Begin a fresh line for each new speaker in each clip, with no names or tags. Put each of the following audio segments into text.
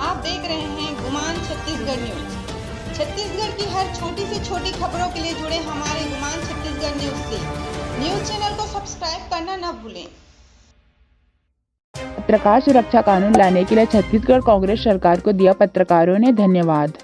आप देख रहे हैं गुमान छत्तीसगढ़ न्यूज। छत्तीसगढ़ की हर छोटी से छोटी खबरों के लिए जुड़े हमारे गुमान छत्तीसगढ़ न्यूज से। न्यूज चैनल को सब्सक्राइब करना न भूलें।
पत्रकार सुरक्षा कानून लाने के लिए छत्तीसगढ़ कांग्रेस सरकार को दिया पत्रकारों ने धन्यवाद।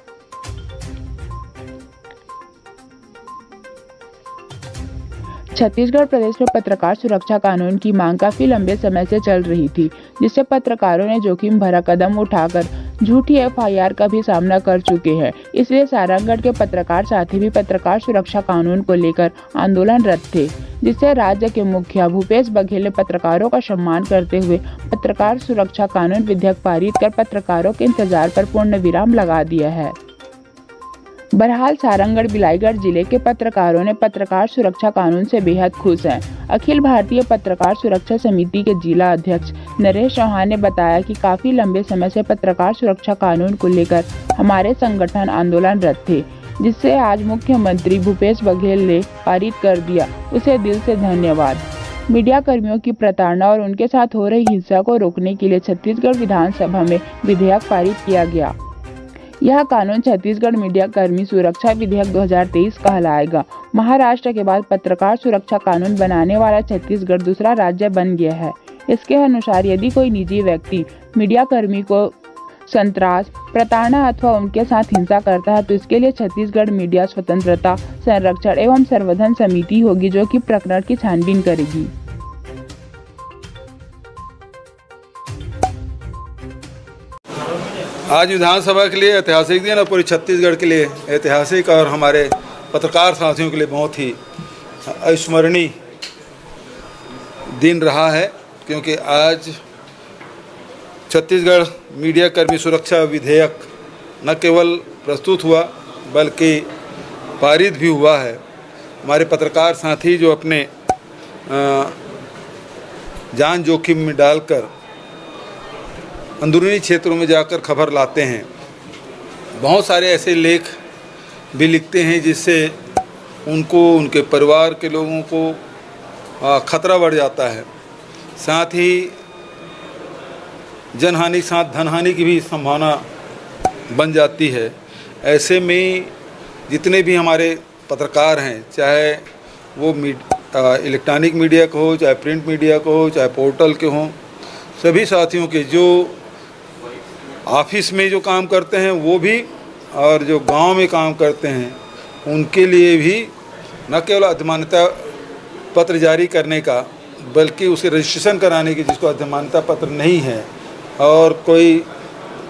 छत्तीसगढ़ प्रदेश में पत्रकार सुरक्षा कानून की मांग काफी लंबे समय से चल रही थी, जिससे पत्रकारों ने जोखिम भरा कदम उठाकर झूठी एफआईआर का भी सामना कर चुके हैं। इसलिए सारंगढ़ के पत्रकार साथी भी पत्रकार सुरक्षा कानून को लेकर आंदोलनरत थे, जिससे राज्य के मुखिया भूपेश बघेल ने पत्रकारों का सम्मान करते हुए पत्रकार सुरक्षा कानून विधेयक पारित कर पत्रकारों के इंतजार पर पूर्ण विराम लगा दिया है। बहरहाल सारंगढ़ बिलाईगढ़ जिले के पत्रकारों ने पत्रकार सुरक्षा कानून से बेहद खुश हैं। अखिल भारतीय पत्रकार सुरक्षा समिति के जिला अध्यक्ष नरेश चौहान ने बताया कि काफी लंबे समय से पत्रकार सुरक्षा कानून को लेकर हमारे संगठन आंदोलनरत थे, जिससे आज मुख्यमंत्री भूपेश बघेल ने पारित कर दिया। उसे दिल से धन्यवाद। मीडिया कर्मियों की प्रताड़ना और उनके साथ हो रही हिंसा को रोकने के लिए छत्तीसगढ़ विधानसभा में विधेयक पारित किया गया। यह कानून छत्तीसगढ़ मीडिया कर्मी सुरक्षा विधेयक 2023 कहलाएगा। महाराष्ट्र के बाद पत्रकार सुरक्षा कानून बनाने वाला छत्तीसगढ़ दूसरा राज्य बन गया है। इसके अनुसार यदि कोई निजी व्यक्ति मीडिया कर्मी को संत्रास, प्रताड़ना अथवा उनके साथ हिंसा करता है तो इसके लिए छत्तीसगढ़ मीडिया स्वतंत्रता संरक्षण एवं संवर्धन समिति होगी, जो कि प्रकरण की छानबीन करेगी।
आज विधानसभा के लिए ऐतिहासिक दिन और पूरी छत्तीसगढ़ के लिए ऐतिहासिक और हमारे पत्रकार साथियों के लिए बहुत ही अविस्मरणीय दिन रहा है, क्योंकि आज छत्तीसगढ़ मीडिया कर्मी सुरक्षा विधेयक न केवल प्रस्तुत हुआ बल्कि पारित भी हुआ है। हमारे पत्रकार साथी जो अपने जान जोखिम में डालकर अंदरूनी क्षेत्रों में जाकर खबर लाते हैं, बहुत सारे ऐसे लेख भी लिखते हैं जिससे उनको, उनके परिवार के लोगों को खतरा बढ़ जाता है। साथ ही जनहानि के साथ धनहानि की भी संभावना बन जाती है। ऐसे में जितने भी हमारे पत्रकार हैं, चाहे वो इलेक्ट्रॉनिक मीडिया को हो, चाहे प्रिंट मीडिया को हो, चाहे पोर्टल के हों, सभी साथियों के जो ऑफिस में जो काम करते हैं वो भी और जो गांव में काम करते हैं उनके लिए भी न केवल अधिमान्यता पत्र जारी करने का बल्कि उसे रजिस्ट्रेशन कराने की, जिसको अधिमान्यता पत्र नहीं है, और कोई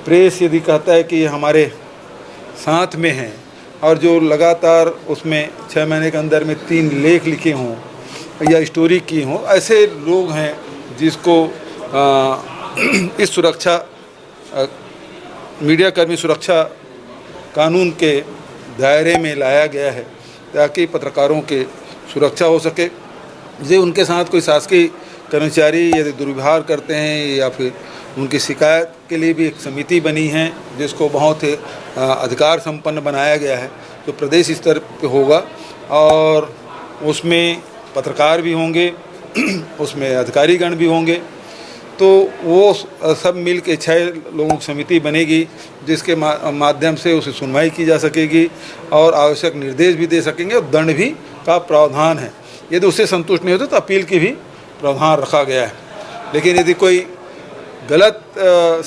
प्रेस यदि कहता है कि ये हमारे साथ में है और जो लगातार उसमें 6 महीने के अंदर में 3 लेख लिखे हों या स्टोरी की हों, ऐसे लोग हैं जिसको इस सुरक्षा मीडिया कर्मी सुरक्षा कानून के दायरे में लाया गया है ताकि पत्रकारों के सुरक्षा हो सके। जो उनके साथ कोई शासकीय कर्मचारी यदि दुर्व्यवहार करते हैं या फिर उनकी शिकायत के लिए भी एक समिति बनी है जिसको बहुत अधिकार संपन्न बनाया गया है, जो प्रदेश स्तर पे होगा और उसमें पत्रकार भी होंगे, उसमें अधिकारीगण भी होंगे। तो वो सब मिल के 6 लोगों की समिति बनेगी जिसके माध्यम से उसे सुनवाई की जा सकेगी और आवश्यक निर्देश भी दे सकेंगे और दंड भी का प्रावधान है। यदि उससे संतुष्ट नहीं होते तो अपील की भी प्रावधान रखा गया है। लेकिन यदि कोई गलत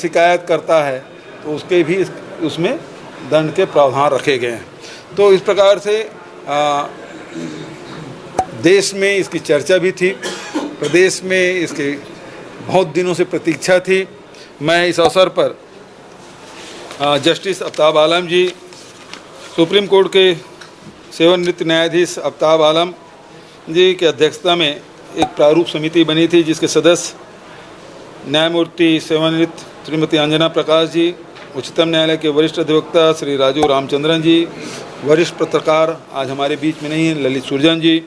शिकायत करता है तो उसके भी उसमें दंड के प्रावधान रखे गए हैं। तो इस प्रकार से देश में इसकी चर्चा भी थी, प्रदेश में इसके बहुत दिनों से प्रतीक्षा थी। मैं इस अवसर पर जस्टिस आफ्ताब आलम जी, सुप्रीम कोर्ट के सेवानिवृत्त न्यायाधीश आफ्ताब आलम जी की अध्यक्षता में एक प्रारूप समिति बनी थी जिसके सदस्य न्यायमूर्ति सेवानिवृत्त श्रीमती अंजना प्रकाश जी, उच्चतम न्यायालय के वरिष्ठ अधिवक्ता श्री राजू रामचंद्रन जी, वरिष्ठ पत्रकार आज हमारे बीच में नहीं हैं ललित सुरजन जी,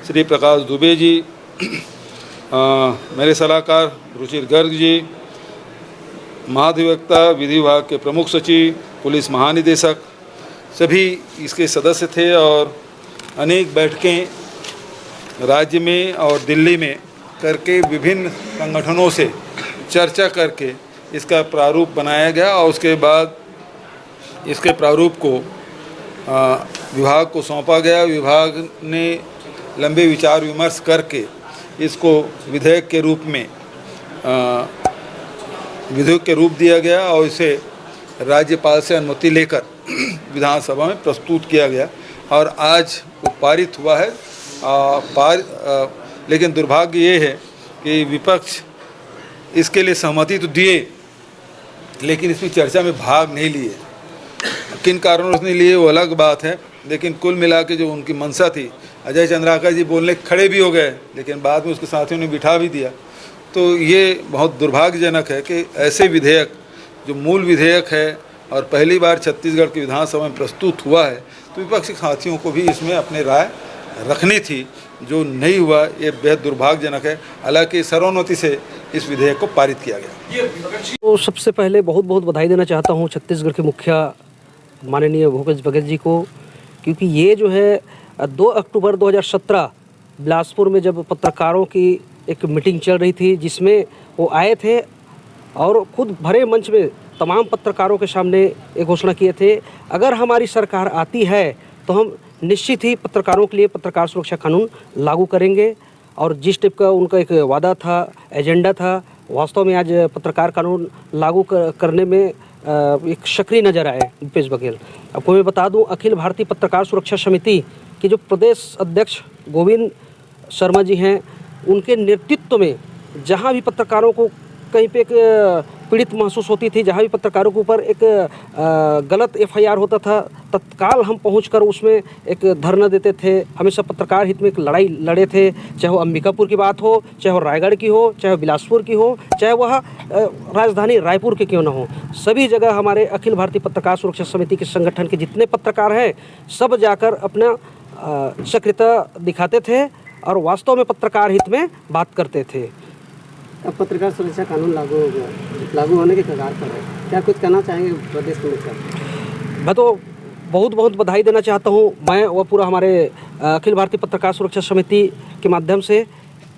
श्री प्रकाश दुबे जी, मेरे सलाहकार रुचिर गर्ग जी, महाधिवक्ता विधि विभाग के प्रमुख सचिव, पुलिस महानिदेशक, सभी इसके सदस्य थे और अनेक बैठकें राज्य में और दिल्ली में करके विभिन्न संगठनों से चर्चा करके इसका प्रारूप बनाया गया और उसके बाद इसके प्रारूप को विभाग को सौंपा गया। विभाग ने लंबे विचार विमर्श करके इसको विधेयक के रूप में विधेयक के रूप दिया गया और इसे राज्यपाल से अनुमति लेकर विधानसभा में प्रस्तुत किया गया और आज वो पारित हुआ है। लेकिन दुर्भाग्य ये है कि विपक्ष इसके लिए सहमति तो दिए लेकिन इसमें चर्चा में भाग नहीं लिए। किन कारणों से लिए वो अलग बात है, लेकिन कुल मिला के जो उनकी मंशा थी, अजय चंद्राकर जी बोलने खड़े भी हो गए लेकिन बाद में उसके साथियों ने बिठा भी दिया। तो ये बहुत दुर्भाग्यजनक है कि ऐसे विधेयक जो मूल विधेयक है और पहली बार छत्तीसगढ़ की विधानसभा में प्रस्तुत हुआ है, तो विपक्षी साथियों को भी इसमें अपनी राय रखनी थी, जो नहीं हुआ। ये बेहद दुर्भाग्यजनक है। हालांकि सर्वोन्नति से इस विधेयक को पारित किया गया।
तो सबसे पहले बहुत बहुत बधाई देना चाहता हूँ छत्तीसगढ़ के मुखिया माननीय भूपेश बघेल जी को, क्योंकि ये जो है 2 अक्टूबर 2017 बिलासपुर में जब पत्रकारों की एक मीटिंग चल रही थी जिसमें वो आए थे और खुद भरे मंच में तमाम पत्रकारों के सामने एक घोषणा किए थे, अगर हमारी सरकार आती है तो हम निश्चित ही पत्रकारों के लिए पत्रकार सुरक्षा कानून लागू करेंगे। और जिस टाइप का उनका एक वादा था, एजेंडा था, वास्तव में आज पत्रकार कानून लागू करने में एक सक्रिय नज़र आए भूपेश बघेल। आपको मैं बता दूं, अखिल भारतीय पत्रकार सुरक्षा समिति के जो प्रदेश अध्यक्ष गोविंद शर्मा जी हैं, उनके नेतृत्व में जहां भी पत्रकारों को कहीं पे एक पीड़ित महसूस होती थी, जहां भी पत्रकारों के ऊपर एक गलत FIR होता था, तत्काल हम पहुंचकर उसमें एक धरना देते थे। हमेशा पत्रकार हित में एक लड़ाई लड़े थे, चाहे वो अंबिकापुर की बात हो, चाहे वो रायगढ़ की हो, चाहे वो बिलासपुर की हो, चाहे वह राजधानी रायपुर के क्यों न हो। सभी जगह हमारे अखिल भारतीय पत्रकार सुरक्षा समिति के संगठन के जितने पत्रकार हैं सब जाकर अपना सक्रियता दिखाते थे और वास्तव में पत्रकार हित में बात करते थे।
अब पत्रकार सुरक्षा कानून लागू हो गया, लागू होने के कगार पर है, क्या कुछ कहना चाहेंगे प्रदेश के मुखिया?
मैं तो बहुत बहुत बधाई देना चाहता हूं, मैं और पूरा हमारे अखिल भारतीय पत्रकार सुरक्षा समिति के माध्यम से,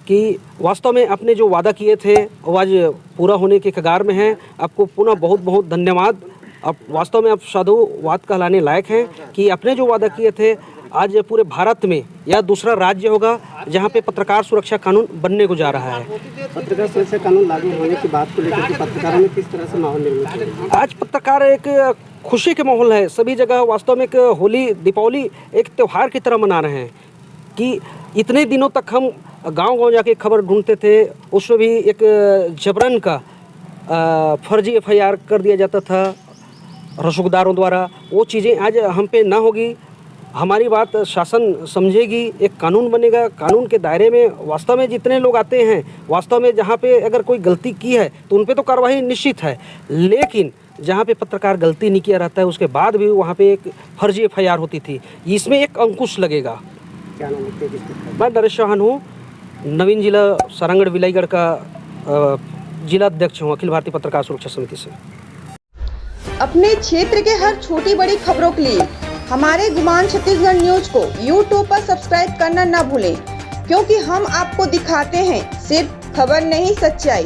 कि वास्तव में आपने जो वादा किए थे वो आज पूरा होने के कगार में हैं। आपको पुनः बहुत बहुत धन्यवाद। अब वास्तव में आप साधुवाद कहलाने लायक हैं कि आपने जो वादा किए थे आज पूरे भारत में यह दूसरा राज्य होगा जहां पे पत्रकार सुरक्षा कानून बनने को जा रहा है।
पत्रकार सुरक्षा कानून लागू होने की बात को लेकर पत्रकारों में किस तरह से माहौल निर्मित है?
आज पत्रकार एक खुशी के माहौल है, सभी जगह वास्तव में एक होली दीपावली एक त्यौहार की तरह मना रहे हैं। कि इतने दिनों तक हम गांव-गांव जाके खबर ढूंढते थे, उसमें भी एक जबरन का फर्जी FIR कर दिया जाता था रसूखदारों द्वारा। वो चीज़ें आज हम पे ना होगी, हमारी बात शासन समझेगी, एक कानून बनेगा। कानून के दायरे में वास्तव में जितने लोग आते हैं, वास्तव में जहाँ पे अगर कोई गलती की है तो उन पे तो कार्रवाई निश्चित है, लेकिन जहाँ पे पत्रकार गलती नहीं किया रहता है उसके बाद भी वहाँ पे एक फर्जी FIR होती थी, इसमें एक अंकुश लगेगा।
क्या नाम है?
मैं नरेश चौहान हूँ, नवीन जिला सारंगढ़ विलाईगढ़ का जिला अध्यक्ष हूँ अखिल भारतीय पत्रकार सुरक्षा समिति से।
अपने क्षेत्र के हर छोटी बड़ी खबरों के लिए हमारे गुमान छत्तीसगढ़ न्यूज को YouTube पर सब्सक्राइब करना न भूलें, क्योंकि हम आपको दिखाते हैं सिर्फ खबर नहीं, सच्चाई।